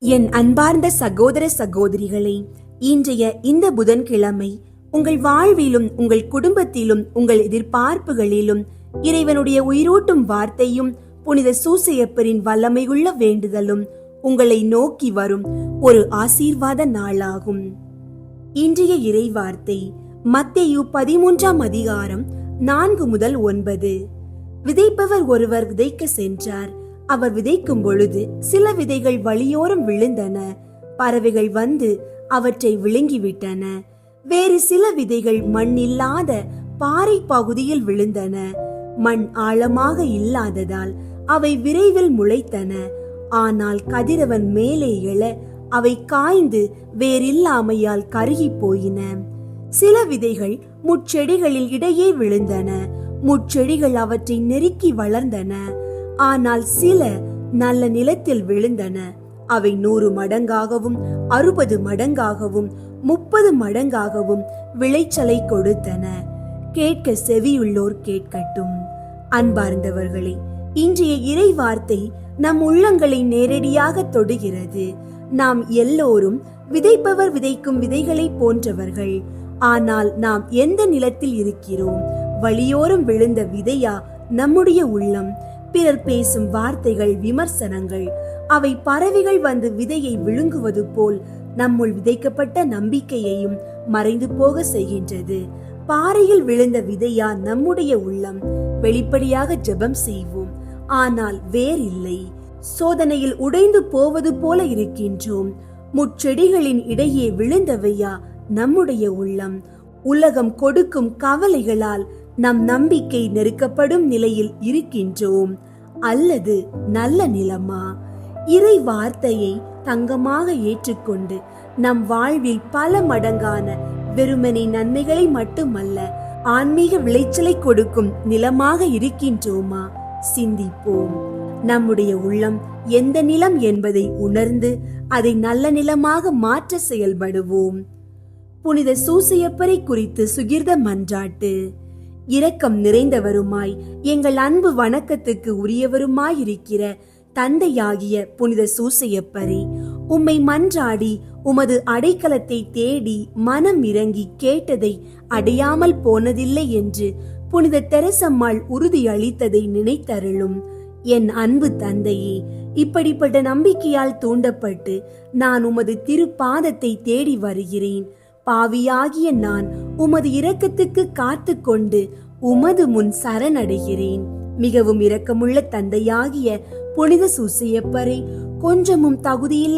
என் அன்பார்ந்த சகோதர சகோதரிகளே, இன்றைய இந்த புதன்கிழமை உங்கள் வாழ்விலும் உங்கள் குடும்பத்திலும் உங்கள் எதிர்பார்ப்புகளிலும் இறைவனுடைய உயிரோட்டும் வார்த்தையும் புனித சூசையப்பரின் வல்லமையுள்ள வேண்டுதலும் உங்களை நோக்கி வரும் ஒரு ஆசீர்வாத நாளாகும். இன்றைய இறை வார்த்தை மத்தேயு 13ஆம் அதிகாரம் 4 முதல் 9. விதைப்பவர் ஒருவர் விதைக்க சென்றார். அவர் விதைக்கும் பொழுது சில விதைகள் வழியோரம் விழுந்தன. பறவைகள் வந்து அவற்றை விழுங்கிவிட்டன. வேறு சில விதைகள் மண் இல்லாத பாறை பகுதியில் விழுந்தன. மண் ஆழமாக இல்லாததால் அவை விரைவில் முளைத்தன. ஆனால் கதிரவன் மேலே எழ அவை காய்ந்து வேறில்லாமையால் கருகி போயின. சில விதைகள் முட்செடிகளில் இடையே விழுந்தன. முட்செடிகள் அவற்றை நெருக்கி வளர்ந்தன. ஆனால் சில நல்ல நிலத்தில் விழுந்தன. அவை 100 மடங்காகவும் 60 மடங்காகவும் 30 மடங்காகவும் விளைச்சலை கொடுத்தன. கேட்க செவியுள்ளோர் கேட்கட்டும். அன்பார்ந்தவர்களே, இன்றைய இறை வார்த்தை நம் உள்ளங்களை நேரடியாக தொடுகிறது. நாம் எல்லோரும் விதைப்பவர் விதைக்கும் விதைகளை போன்றவர்கள். ஆனால் நாம் எந்த நிலத்தில் இருக்கிறோம்? வழியோரம் விழுந்த விதையா நம்முடைய உள்ளம்? பிறர் பேசும் வார்த்தைகள், விமர்சனங்கள், அவை பறவைகள் வந்து விதையை விழுங்குவது போல் நம்முள் விதைக்கப்பட்ட நம்பிக்கையையும் மறைந்து போக செய்கின்றது. பாறையில் விழுந்த விதையா நம்முடைய உள்ளம்? வெளிப்படையாக ஜெபம் செய்வோம், ஆனால் வேறில்லை. சோதனையில் உடைந்து போவது போல இருக்கின்றோம். முட்செடிகளின் இடையே விழுந்தவையா நம்முடைய உள்ளம்? உலகம் கொடுக்கும் கவலைகளால் நம் நம்பிக்கை நெருக்கப்படும் நிலையில் இருக்கின்றோம். அல்லது நல்ல நிலமா? இறை வார்த்தையை தங்கமாக ஏற்றுக்கொண்டு நம் வாழ்வில் பல மடங்கான வெறுமனை நன்மைகளை மட்டுமல்ல, ஆன்மீக விளைச்சலை கொடுக்கும் நிலமாக இருக்கின்றோமா? சிந்திப்போம். நம்முடைய உள்ளம் எந்த நிலம் என்பதை உணர்ந்து அதை நல்ல நிலமாக மாற்ற செயல்படுவோம். புனித சூசையப்பரை குறித்து சுகிர்த மன்றாட்டு. இரக்கம் நிறைந்தவருமாய் எங்கள் அன்பு வணக்கத்துக்கு உரியவருமாயிருக்கிற தந்தையாகிய புனித சூசையப்பரே, உம்மை மன்றாடி உமது அடைக்கலத்தை தேடி மனம் இறங்கி கேட்டதை அடையாமல் போனதில்லை என்று புனித தெரசம்மாள் உறுதி அளித்ததை நினைத்தருளும். என் அன்பு தந்தையே, இப்படிப்பட்ட நம்பிக்கையால் தூண்டப்பட்டு நான் உமது திருப்பாதத்தை தேடி வருகிறேன். பாவியாகிய நான் உமது இரக்கத்துக்கு காத்து கொண்டு உமது முன் சரணடைகிறேன். மிகவும் இரக்கமுள்ள தந்தையாகிய புனித சூசையப்பரை, கொஞ்சமும் தகுதியில்